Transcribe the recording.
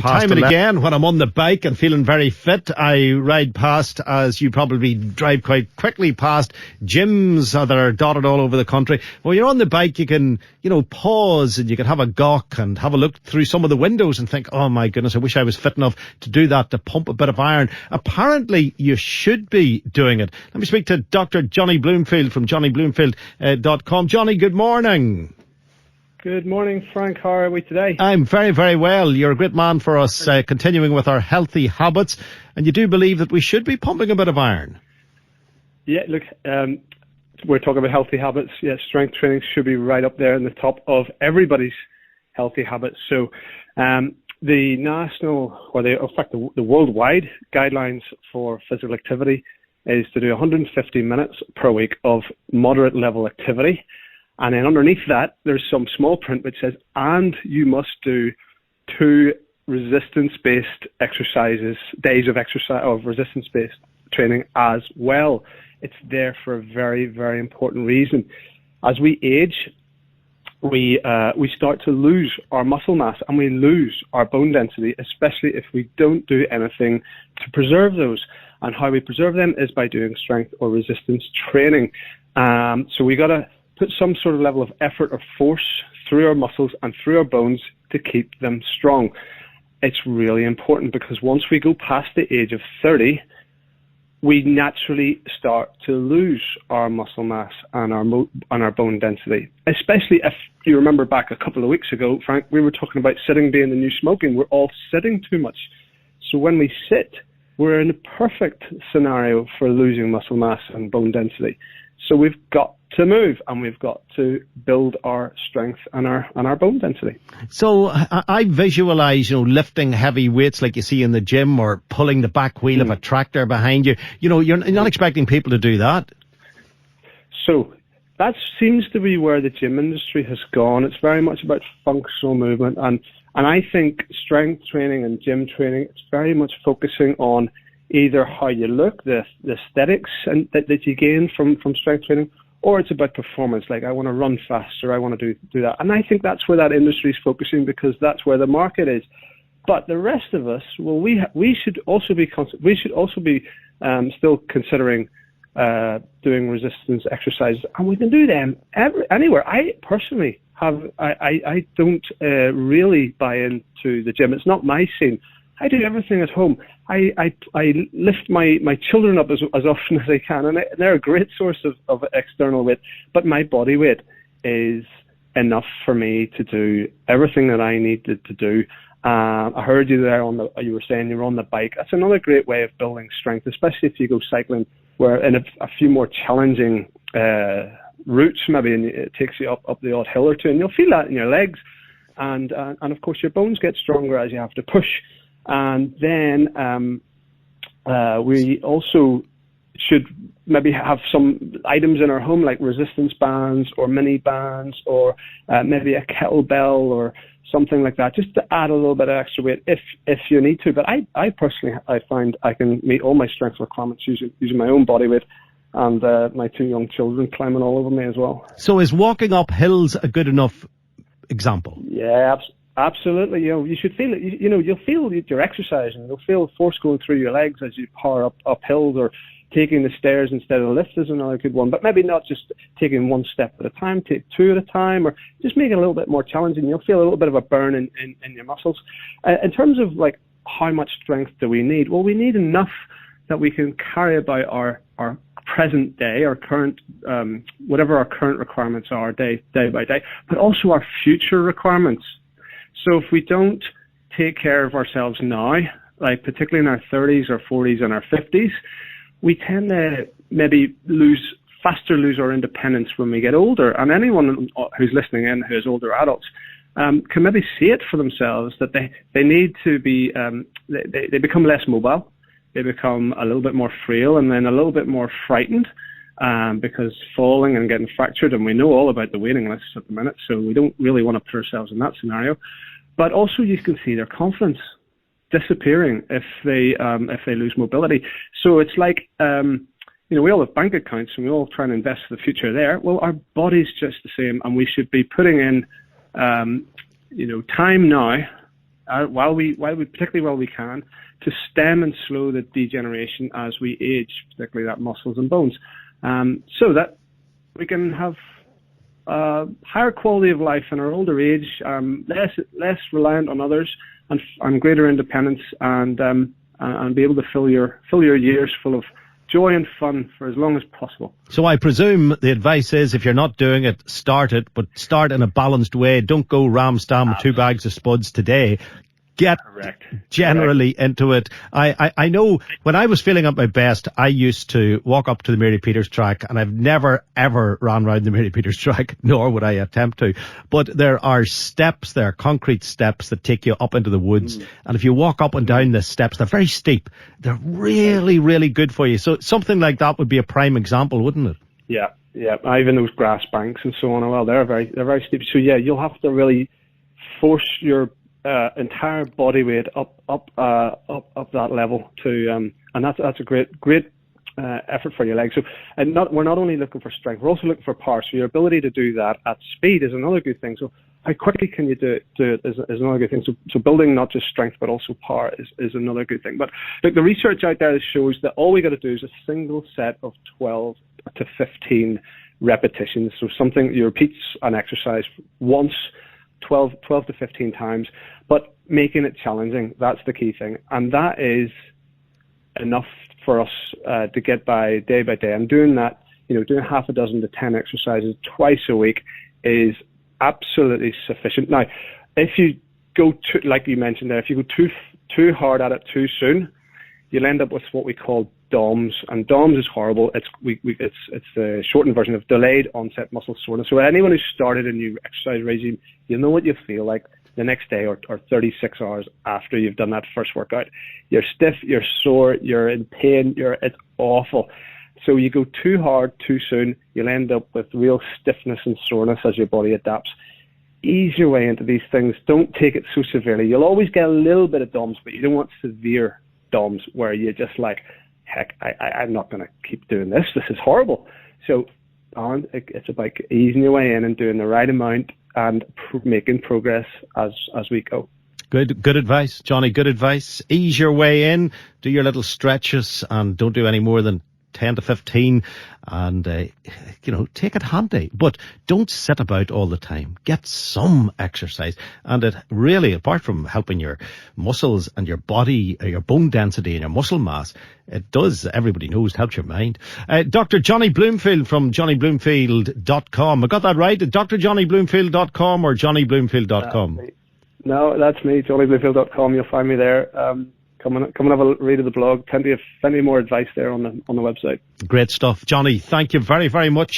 Time and again, when I'm on the bike and feeling very fit, I ride past, as you probably drive quite quickly past, gyms that are dotted all over the country. When you're on the bike, you can, pause and you can have a gawk and have a look through some of the windows and think, oh my goodness, I wish I was fit enough to do that, to pump a bit of iron. Apparently, you should be doing it. Let me speak to Dr. Johnny Bloomfield from johnnybloomfield.com. Johnny, good morning. Good morning, Frank. How are we today? I'm very, very well. You're a great man for us, continuing with our healthy habits. And you do believe that we should be pumping a bit of iron? Yeah, look, we're talking about healthy habits. Yeah, strength training should be right up there in the top of everybody's healthy habits. So the national, or the worldwide guidelines for physical activity is to do 150 minutes per week of moderate level activity. And then underneath that, there's some small print which says, and you must do 2 resistance-based exercises, days of exercise, of resistance-based training as well. It's there for a very, very important reason. As we age, we start to lose our muscle mass and we lose our bone density, especially if we don't do anything to preserve those. And how we preserve them is by doing strength or resistance training. So we got to put some sort of level of effort or force through our muscles and through our bones to keep them strong. It's really important because once we go past the age of 30, we naturally start to lose our muscle mass and our bone density. Especially if you remember back a couple of weeks ago, Frank, we were talking about sitting being the new smoking. We're all sitting too much. So when we sit, we're in a perfect scenario for losing muscle mass and bone density. So we've got to move and we've got to build our strength and our bone density. So I visualize, lifting heavy weights like you see in the gym or pulling the back wheel of a tractor behind you. You're not expecting people to do that. So that seems to be where the gym industry has gone. It's very much about functional movement. And I think strength training and gym training, it's very much focusing on either how you look, the aesthetics and that you gain from strength training, or it's about performance, like I want to run faster, I want to do that. And I think that's where that industry is focusing because that's where the market is. But the rest of us, well, we should also be still considering doing resistance exercises, and we can do them anywhere. I personally I don't really buy into the gym. It's not my scene. I do everything at home. I lift my children up as often as I can, and they're a great source of external weight. But my body weight is enough for me to do everything that I need to do. I heard you there you were saying you were on the bike. That's another great way of building strength, especially if you go cycling, where in a few more challenging routes, maybe, and it takes you up the odd hill or two, and you'll feel that in your legs, and of course your bones get stronger as you have to push. And then we also should maybe have some items in our home like resistance bands or mini bands or maybe a kettlebell or something like that, just to add a little bit of extra weight if you need to. But I personally, I find I can meet all my strength requirements using my own body weight and my 2 young children climbing all over me as well. So is walking up hills a good enough example? Yeah, absolutely. You should feel it. You'll feel you're exercising. You'll feel force going through your legs as you power up hills, or taking the stairs instead of the lift is another good one. But maybe not just taking one step at a time, take 2 at a time, or just make it a little bit more challenging. You'll feel a little bit of a burn in your muscles. In terms of like how much strength do we need? Well, we need enough that we can carry about our present day, our current, whatever our current requirements are day by day, but also our future requirements. So if we don't take care of ourselves now, like particularly in our 30s or 40s and our 50s, we tend to maybe lose our independence when we get older. And anyone who's listening in who is older adults can maybe see it for themselves that they need to be, they become less mobile, they become a little bit more frail and then a little bit more frightened because falling and getting fractured, and we know all about the waiting lists at the minute, so we don't really want to put ourselves in that scenario. But also you can see their confidence disappearing if they lose mobility. So it's like, we all have bank accounts and we all try and invest for the future there. Well, our body's just the same, and we should be putting in, time now particularly while we can, to stem and slow the degeneration as we age, particularly that muscles and bones, so that we can have higher quality of life in our older age, less reliant on others, and greater independence, and be able to fill your years full of joy and fun for as long as possible. So I presume the advice is, if you're not doing it, start it, but start in a balanced way. Don't go ram-stam with 2 bags of spuds today. Get generally into it. I know when I was feeling at my best, I used to walk up to the Mary Peters track, and I've never ever ran round the Mary Peters track, nor would I attempt to. But there are concrete steps that take you up into the woods. And if you walk up and down the steps, they're very steep. They're really, really good for you. So something like that would be a prime example, wouldn't it? Yeah. Even those grass banks and so on. Well, they're very steep. So yeah, you'll have to really force your entire body weight up that level to, and that's a great effort for your legs. So, we're not only looking for strength, we're also looking for power. So your ability to do that at speed is another good thing. So how quickly can you do it is another good thing. So building not just strength but also power is another good thing. But look, the research out there shows that all we got to do is a single set of 12 to 15 repetitions. So something you repeat an exercise once, 12 to 15 times, but making it challenging. That's the key thing. And that is enough for us to get by day. And doing that, doing half a dozen to 10 exercises twice a week is absolutely sufficient. Now, if you go too, like you mentioned there, if you go too hard at it too soon, you'll end up with what we call DOMS, and DOMS is horrible. It's the shortened version of delayed onset muscle soreness. So anyone who's started a new exercise regime, you'll know what you feel like the next day or 36 hours after you've done that first workout. You're stiff, you're sore, you're in pain, it's awful. So you go too hard too soon, you'll end up with real stiffness and soreness as your body adapts. Ease your way into these things. Don't take it so severely. You'll always get a little bit of DOMS, but you don't want severe DOMS where you're just like, heck, I'm not going to keep doing this. This is horrible. So, Alan, it's about easing your way in and doing the right amount and making progress as we go. Good advice, Johnny. Good advice. Ease your way in, do your little stretches, and don't do any more than 10 to 15, and take it handy, but don't sit about all the time. Get some exercise, and it really, apart from helping your muscles and your body, your bone density and your muscle mass, it does, everybody knows, helps your mind. Dr. Johnny Bloomfield from johnnybloomfield.com. I got that right? drjohnny.bloomfield.com or johnnybloomfield.com? No, that's me, johnnybloomfield.com. You'll find me there. Come and have a read of the blog. Plenty more advice there on the website. Great stuff. Johnny, thank you very, very much.